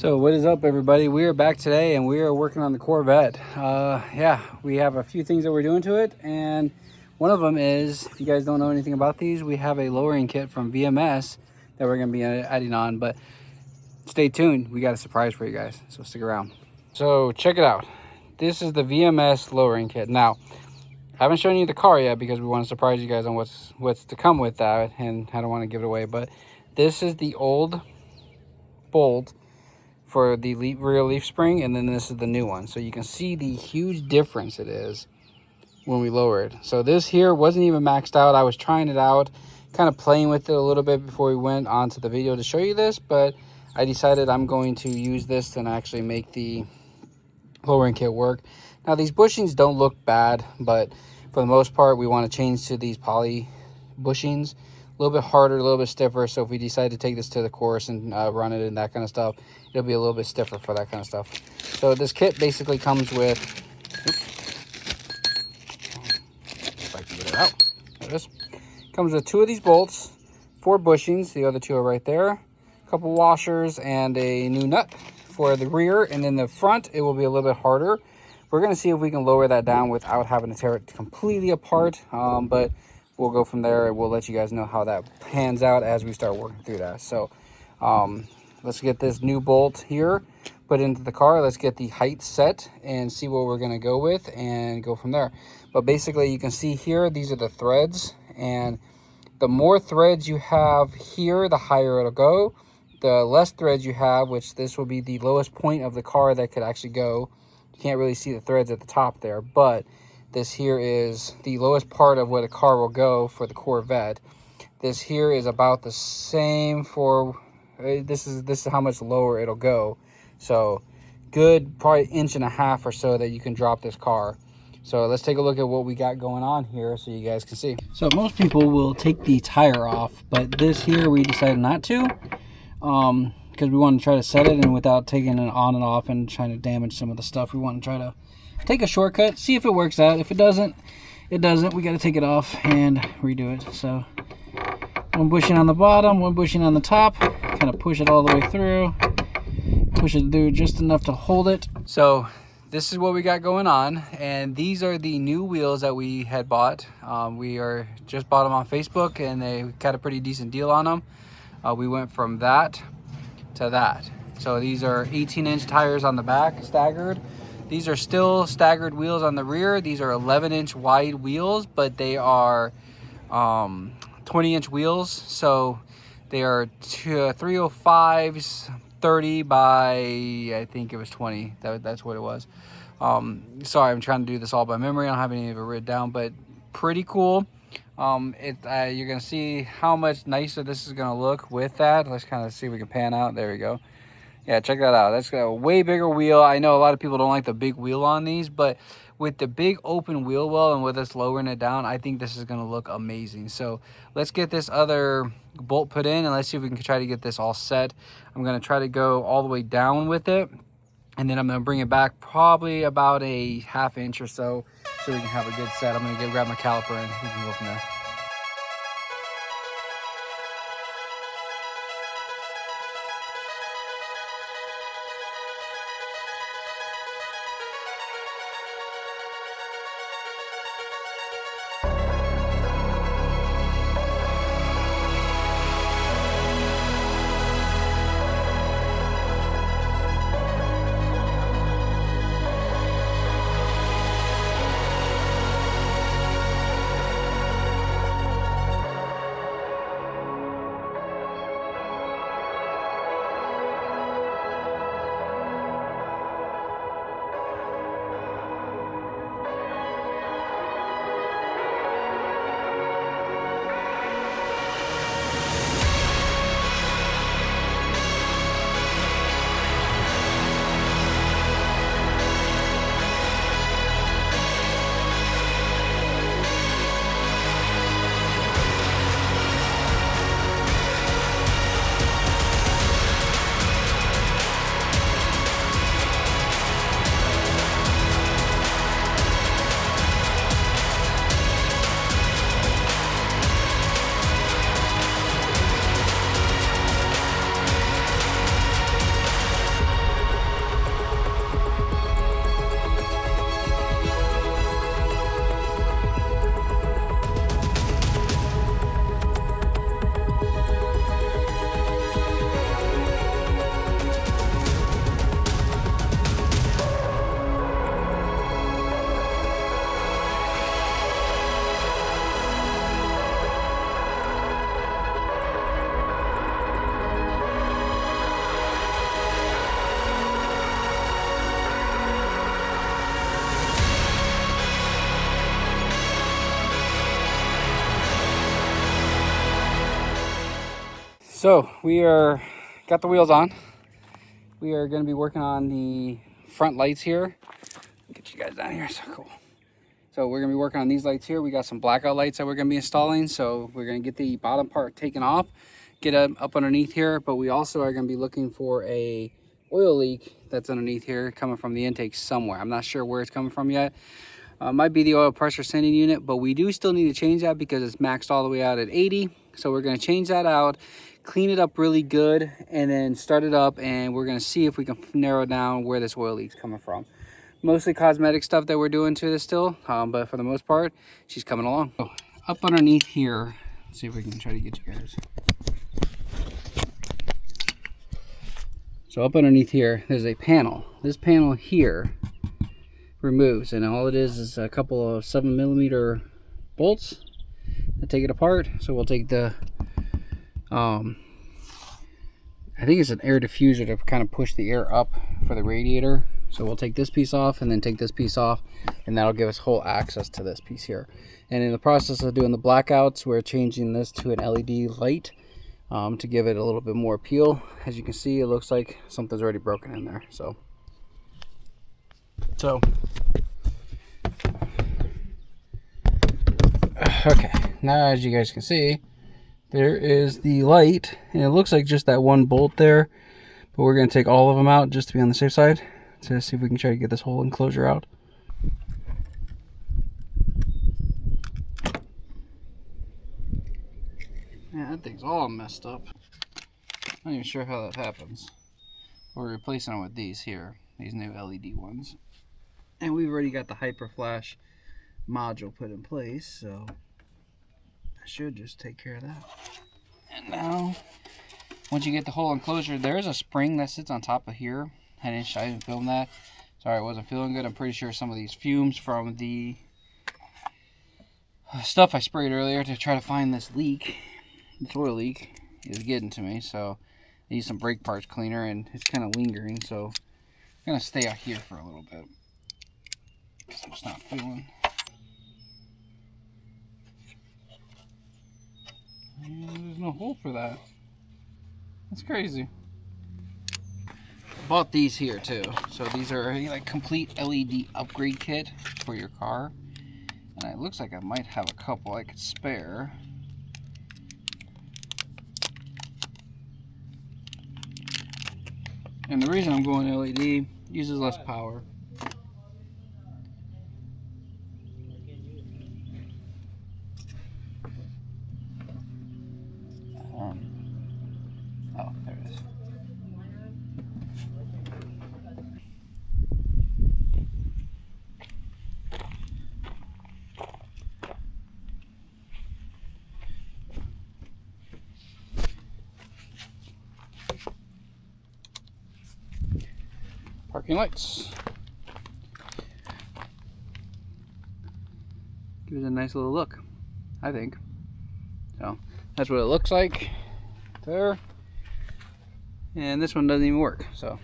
So what is up, everybody? We are back today and we are working on the Corvette. Yeah, we have a few things that we're doing to it, and one of them is, if you guys don't know anything about these, we have a lowering kit from VMS that we're going to be adding on, but stay tuned. We got a surprise for you guys, so stick around. So check it out. This is the VMS lowering kit. Now, I haven't shown you the car yet because we want to surprise you guys on what's to come with that, and I don't want to give it away, but this is the old bolt for the rear leaf spring, and then this is the new one. So you can see the huge difference it is when we lower it. So this here wasn't even maxed out. I was trying it out, kind of playing with it a little bit before we went on to the video to show you this, but I decided I'm going to use this and actually make the lowering kit work. Now these bushings don't look bad, but for the most part we want to change to these poly bushings. A little bit harder, a little bit stiffer, so if we decide to take this to the course and run it and that kind of stuff, it'll be a little bit stiffer for that kind of stuff. So this kit basically comes with, if I can get it out, there it is. Comes with 2 of these bolts, 4 bushings, the other 2 are right there, a couple washers, and a new nut for the rear, and then the front it will be a little bit harder. We're going to see if we can lower that down without having to tear it completely apart, but we'll go from there, and we'll let you guys know how that pans out as we start working through that. So let's get this new bolt here put into the car. Let's get the height set and see what we're going to go with and go from there. But basically you can see here, these are the threads, and the more threads you have here, the higher it'll go. The less threads you have, which this will be the lowest point of the car that could actually go. You can't really see the threads at the top there, but this here is the lowest part of where the car will go for the Corvette. This here is about the same for, this is how much lower it'll go. So good, probably 1.5 inches or so that you can drop this car. So let's take a look at what we got going on here so you guys can see. So most people will take the tire off, but this here we decided not to, because we want to try to set it, and without taking it on and off and trying to damage some of the stuff, we want to try to take a shortcut, see if it works out. If it doesn't, it doesn't. We got to take it off and redo it. So 1 bushing on the bottom, 1 bushing on the top, kind of push it all the way through, push it through just enough to hold it. So this is what we got going on, and these are the new wheels that we had bought. We just bought them on Facebook, and they got a pretty decent deal on them. We went from that to that. So these are 18-inch tires on the back, staggered. These are still staggered wheels on the rear. These are 11-inch wide wheels, but they are 20-inch wheels. So they are 305s, 30 by, I think it was 20. That's what it was. Sorry, I'm trying to do this all by memory. I don't have any of it written down, but pretty cool. You're going to see how much nicer this is going to look with that. Let's kind of see if we can pan out. There we go. Yeah, check that out. That's got a way bigger wheel. I know a lot of people don't like the big wheel on these, but with the big open wheel well and with us lowering it down, I think this is going to look amazing. So let's get this other bolt put in, and let's see if we can try to get this all set. I'm going to try to go all the way down with it, and then I'm going to bring it back probably about a 1/2 inch or so we can have a good set. I'm going to grab my caliper and we can go from there. So we got the wheels on. We are going to be working on the front lights here. Get you guys down here. So cool. So we're going to be working on these lights here. We got some blackout lights that we're going to be installing. So we're going to get the bottom part taken off, get up underneath here. But we also are going to be looking for a oil leak that's underneath here coming from the intake somewhere. I'm not sure where it's coming from yet. Might be the oil pressure sending unit, but we do still need to change that because it's maxed all the way out at 80. So we're going to change that out, clean it up really good, and then start it up, and we're going to see if we can narrow down where this oil leak's coming from. Mostly cosmetic stuff that we're doing to this still, but for the most part, she's coming along. So up underneath here, let's see if we can try to get you guys. So up underneath here, there's a panel. This panel here removes, and all it is a couple of 7mm bolts that take it apart. So we'll take the I think it's an air diffuser to kind of push the air up for the radiator. So we'll take this piece off and then take this piece off, and that'll give us whole access to this piece here. And in the process of doing the blackouts, we're changing this to an LED light to give it a little bit more appeal. As you can see, it looks like something's already broken in there. So okay, now as you guys can see, there is the light, and it looks like just that one bolt there, but we're going to take all of them out just to be on the safe side to see if we can try to get this whole enclosure out. Yeah, that thing's all messed up. I'm not even sure how that happens. We're replacing them with these here, these new LED ones. And we've already got the Hyper Flash module put in place, so I should just take care of that. And now, once you get the whole enclosure, there is a spring that sits on top of here. I didn't film that. Sorry, it wasn't feeling good. I'm pretty sure some of these fumes from the stuff I sprayed earlier to try to find this leak, this oil leak, is getting to me. So I need some brake parts cleaner, and it's kind of lingering. So I'm going to stay out here for a little bit because I'm just not feeling. There's no hole for that. That's crazy. Bought these here too. So these are like complete LED upgrade kit for your car. And it looks like I might have a couple I could spare. And the reason I'm going LED, uses less power. Oh, there it is. Parking lights. Gives it a nice little look, I think. So that's what it looks like there. And this one doesn't even work, so.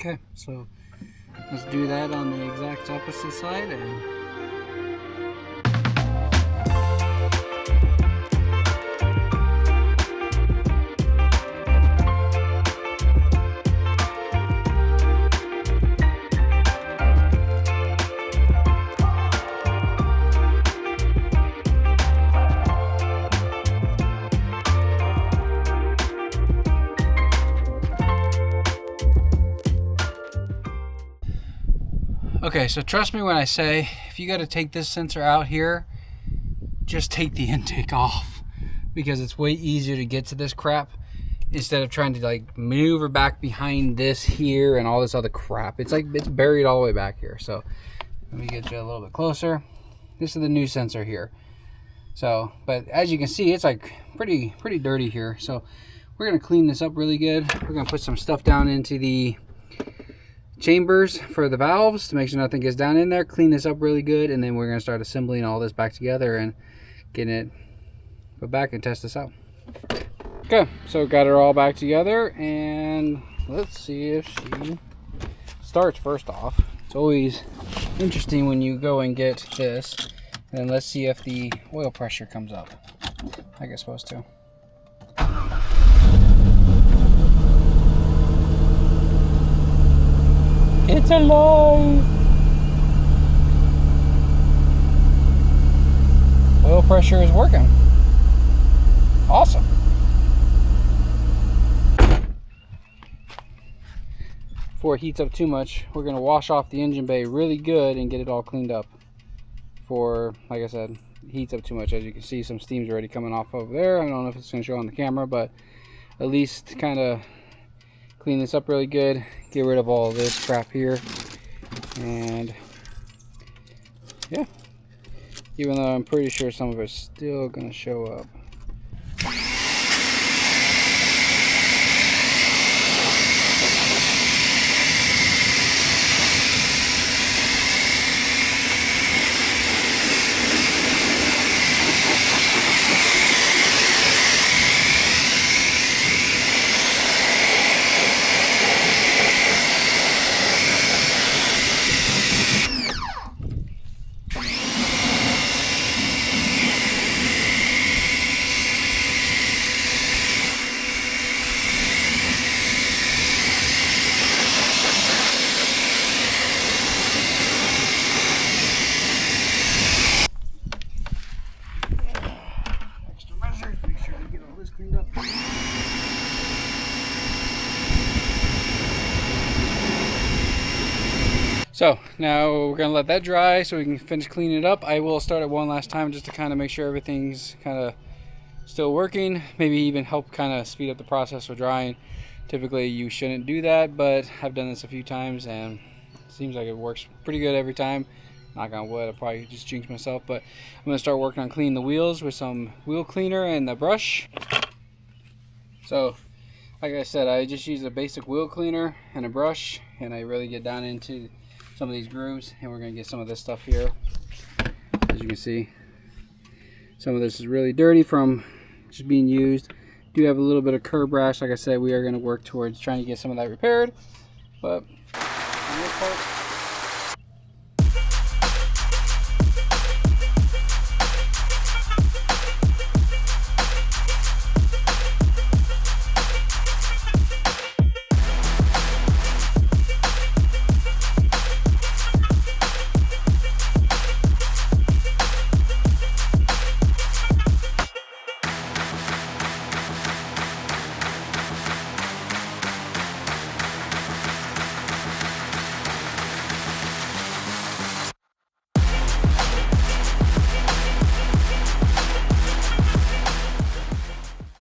Okay, so let's do that on the exact opposite side. And okay, so trust me when I say, if you got to take this sensor out here, just take the intake off, because it's way easier to get to this crap instead of trying to like maneuver back behind this here and all this other crap. It's like it's buried all the way back here. So let me get you a little bit closer. This is the new sensor here. So, but as you can see, it's like pretty dirty here. So we're gonna clean this up really good. We're gonna put some stuff down into the chambers for the valves to make sure nothing gets down in there, clean this up really good, and then we're going to start assembling all this back together and getting it put back and test this out. Okay, so got it all back together, and let's see if she starts. First off, it's always interesting when you go and get this, and let's see if the oil pressure comes up like it's supposed to. It's alive! Oil pressure is working. Awesome. Before it heats up too much, we're going to wash off the engine bay really good and get it all cleaned up. For, like I said, it heats up too much. As you can see, some steam's already coming off over there. I don't know if it's going to show on the camera, but at least kind of clean this up really good. Get rid of all of this crap here. And yeah, even though I'm pretty sure some of it's still going to show up. So now we're going to let that dry so we can finish cleaning it up. I will start it one last time just to kind of make sure everything's kind of still working. Maybe even help kind of speed up the process for drying. Typically you shouldn't do that, but I've done this a few times and it seems like it works pretty good every time. Knock on wood, I'll probably just jinx myself, but I'm going to start working on cleaning the wheels with some wheel cleaner and the brush. So like I said, I just use a basic wheel cleaner and a brush, and I really get down into some of these grooves, and we're going to get some of this stuff here. As you can see, some of this is really dirty from just being used. Do have a little bit of curb rash. Like I said, we are going to work towards trying to get some of that repaired, but for the most part,